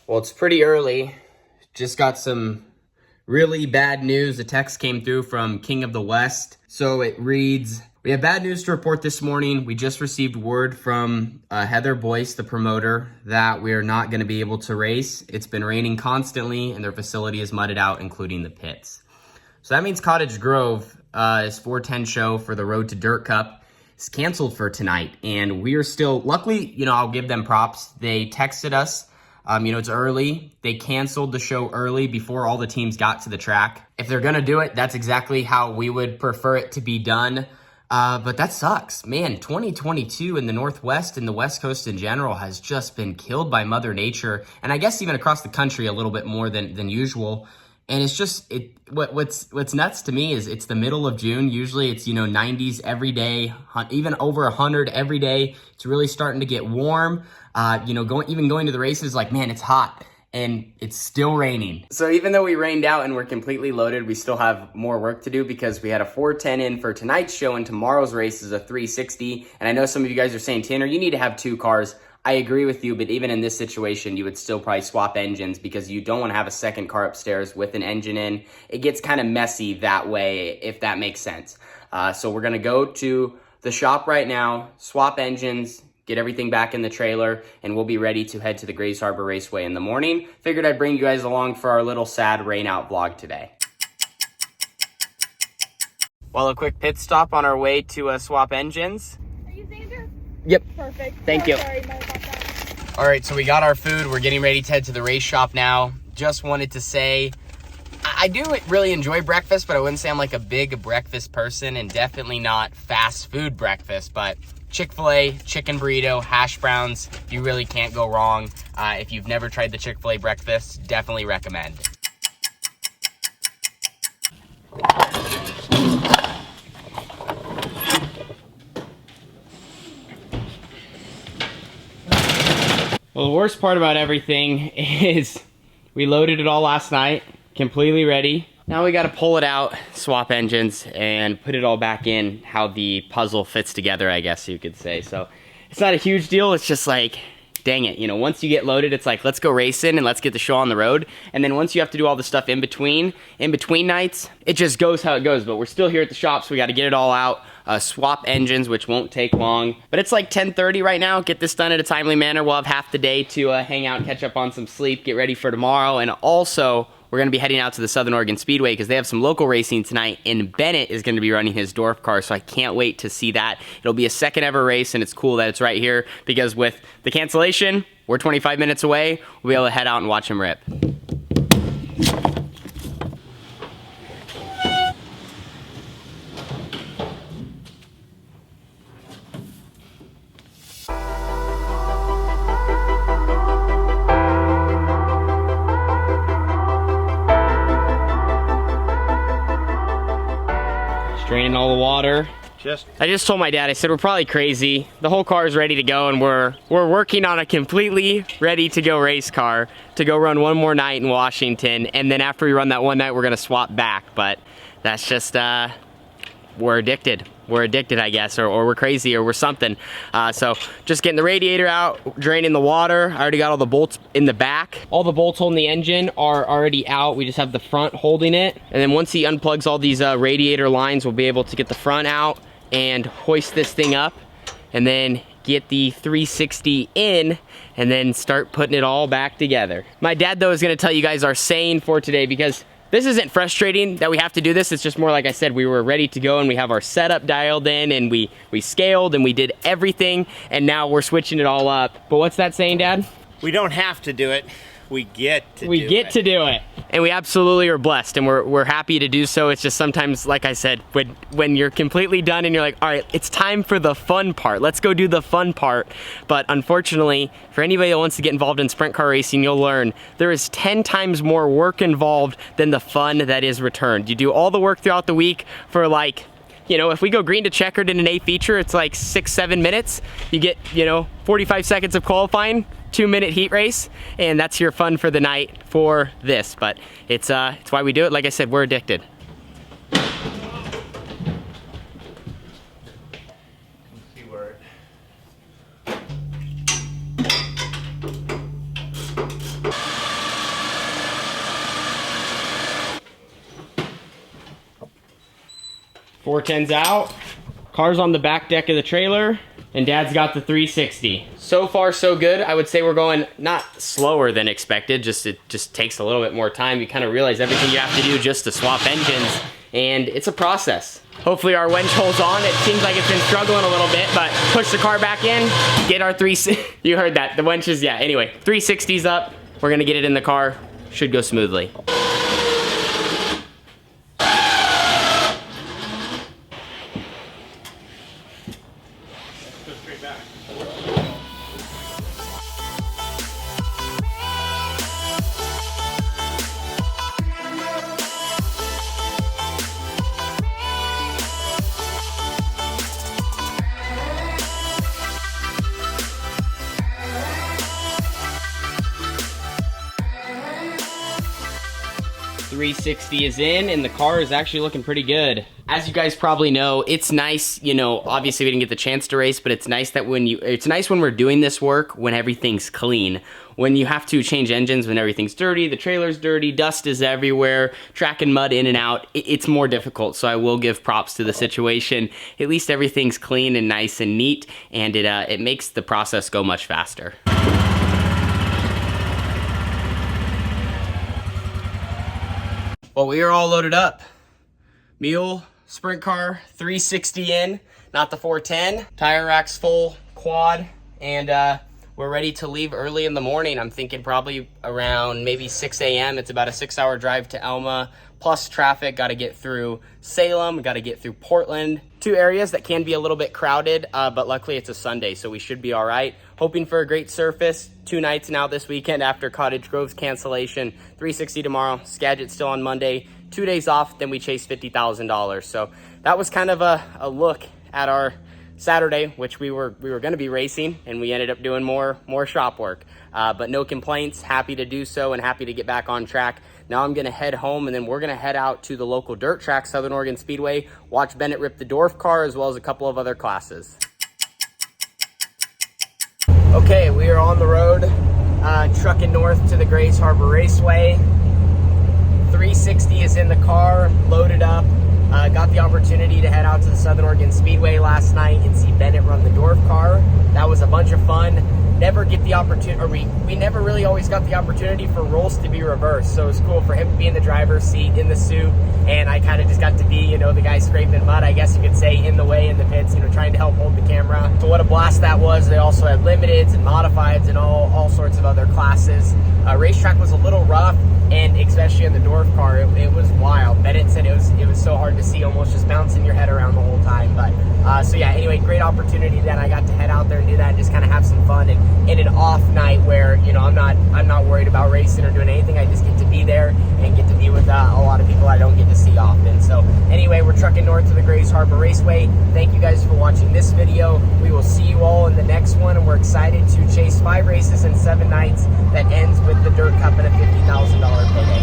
Well, it's pretty early. Just got some really bad news. A text came through from King of the West. So it reads, we have bad news to report this morning. We just received word from Heather Boyce, the promoter, that we are not going to be able to race. It's been raining constantly and their facility is mudded out, including the pits. So that means Cottage Grove, is 410 show for the Road to Dirt Cup, is canceled for tonight. And we are still, luckily, I'll give them props. They texted us. It's early. They canceled the show early before all the teams got to the track. If they're going to do it, that's exactly how we would prefer it to be done. But that sucks. Man, 2022 in the Northwest and the West Coast in general has just been killed by Mother Nature. And I guess even across the country a little bit more than usual. And it's just, what's nuts to me is it's the middle of June. Usually it's, 90s every day, even over 100 every day. It's really starting to get warm. Going to the races, like, man, it's hot and it's still raining. So even though we rained out and we're completely loaded, we still have more work to do because we had a 410 in for tonight's show and tomorrow's race is a 360. And I know some of you guys are saying, Tanner, you need to have two cars. I agree with you, but even in this situation, you would still probably swap engines because you don't want to have a second car upstairs with an engine in. It gets kind of messy that way, if that makes sense. So we're going to go to the shop right now, swap engines, get everything back in the trailer, and we'll be ready to head to the Grays Harbor Raceway in the morning. Figured I'd bring you guys along for our little sad rain out vlog today. Well, a quick pit stop on our way to swap engines. Are you Xander? Yep. Perfect. Thank you. Sorry about that. All right, so we got our food. We're getting ready to head to the race shop now. Just wanted to say, I do really enjoy breakfast, but I wouldn't say I'm like a big breakfast person and definitely not fast food breakfast, but Chick-fil-A, chicken burrito, hash browns, you really can't go wrong. If you've never tried the Chick-fil-A breakfast, definitely recommend. Well, the worst part about everything is we loaded it all last night, completely ready. Now we got to pull it out, swap engines, and put it all back in how the puzzle fits together, I guess you could say. So it's not a huge deal. It's just like, dang it. Once you get loaded, it's like, let's go racing and let's get the show on the road. And then once you have to do all the stuff in between nights, it just goes how it goes. But we're still here at the shop, so we got to get it all out. Swap engines, which won't take long. But it's like 10:30 right now. Get this done in a timely manner. We'll have half the day to hang out and catch up on some sleep, get ready for tomorrow. And also, we're going to be heading out to the Southern Oregon Speedway because they have some local racing tonight, and Bennett is going to be running his Dorf car, so I can't wait to see that. It'll be a second ever race, and it's cool that it's right here because with the cancellation, we're 25 minutes away. We'll be able to head out and watch him rip. Draining all the water. I just told my dad, I said, we're probably crazy. The whole car is ready to go and we're working on a completely ready to go race car to go run one more night in Washington. And then after we run that one night, we're gonna swap back. But that's just, we're addicted. We're addicted, I guess, or we're crazy, or we're something. So just getting the radiator out, draining the water. I already got all the bolts in the back. All the bolts holding the engine are already out. We just have the front holding it. And then once he unplugs all these radiator lines, we'll be able to get the front out and hoist this thing up and then get the 360 in and then start putting it all back together. My dad, though, is gonna tell you guys our saying for today because this isn't frustrating that we have to do this. It's just more like I said, we were ready to go and we have our setup dialed in and we scaled and we did everything and now we're switching it all up. But what's that saying, Dad? We don't have to do it. We get to do it. And we absolutely are blessed and we're happy to do so. It's just sometimes, like I said, when you're completely done and you're like, all right, it's time for the fun part. Let's go do the fun part. But unfortunately, for anybody that wants to get involved in sprint car racing, you'll learn there is 10 times more work involved than the fun that is returned. You do all the work throughout the week for like, if we go green to checkered in an A feature, it's like 6-7 minutes. You get, 45 seconds of qualifying, 2-minute heat race, and that's your fun for the night for this. But it's why we do it. Like I said, we're addicted. 410's out. Car's on the back deck of the trailer, and Dad's got the 360. So far, so good. I would say we're going not slower than expected, it just takes a little bit more time. You kind of realize everything you have to do just to swap engines, and it's a process. Hopefully our winch holds on. It seems like it's been struggling a little bit, but push the car back in, get our you heard that, the winch is, yeah, anyway, 360's up. We're gonna get it in the car. Should go smoothly. Back. 360 is in, and the car is actually looking pretty good. As you guys probably know, it's nice, you know, obviously we didn't get the chance to race, but it's nice that it's nice when we're doing this work when everything's clean. When you have to change engines when everything's dirty, the trailer's dirty, dust is everywhere, tracking mud in and out, it's more difficult. So I will give props to the situation. At least everything's clean and nice and neat, and it makes the process go much faster. Well, we are all loaded up. Mule, sprint car, 360 in, not the 410. Tire rack's full, quad, and we're ready to leave early in the morning. I'm thinking probably around maybe 6 a.m. It's about a 6-hour drive to Elma, plus traffic. Got to get through Salem, got to get through Portland. 2 areas that can be a little bit crowded, but luckily it's a Sunday, so we should be all right. Hoping for a great surface. 2 nights now this weekend after Cottage Grove's cancellation. 360 tomorrow, Skagit still on Monday. 2 days off, then we chased $50,000. So that was kind of a look at our Saturday, which we were going to be racing, and we ended up doing more shop work. But no complaints, happy to do so and happy to get back on track. Now I'm going to head home, and then we're going to head out to the local dirt track, Southern Oregon Speedway, watch Bennett rip the dwarf car, as well as a couple of other classes. Okay, we are on the road, trucking north to the Grays Harbor Raceway. 360 is in the car, loaded up. Got the opportunity to head out to the Southern Oregon Speedway last night and see Bennett run the dwarf car. That was a bunch of fun. Never get the opportunity, or we never really always got the opportunity for roles to be reversed. So it was cool for him to be in the driver's seat in the suit, and I kind of just got to be, you know, the guy scraping mud, I guess you could say, in the way in the pits, you know, trying to help hold the camera. So what a blast that was. They also had limiteds and modifieds and all sorts of other classes. Racetrack was a little rough, and especially in the dwarf car, it was wild. Bennett said it was so hard to see, almost just bouncing your head around the whole time. But so yeah, anyway, great opportunity that I got to head out there and do that, and just kind of have some fun, and in an off night where, you know, I'm not worried about racing or doing anything. I just get to be there and get to be with a lot of people I don't get to see often. So anyway, we're trucking north to the Grays Harbor Raceway. Thank you guys for watching this video. We will see you all in the next one, and we're excited to chase 5 races in 7 nights that ends with the Dirt Cup and a $50,000 payday.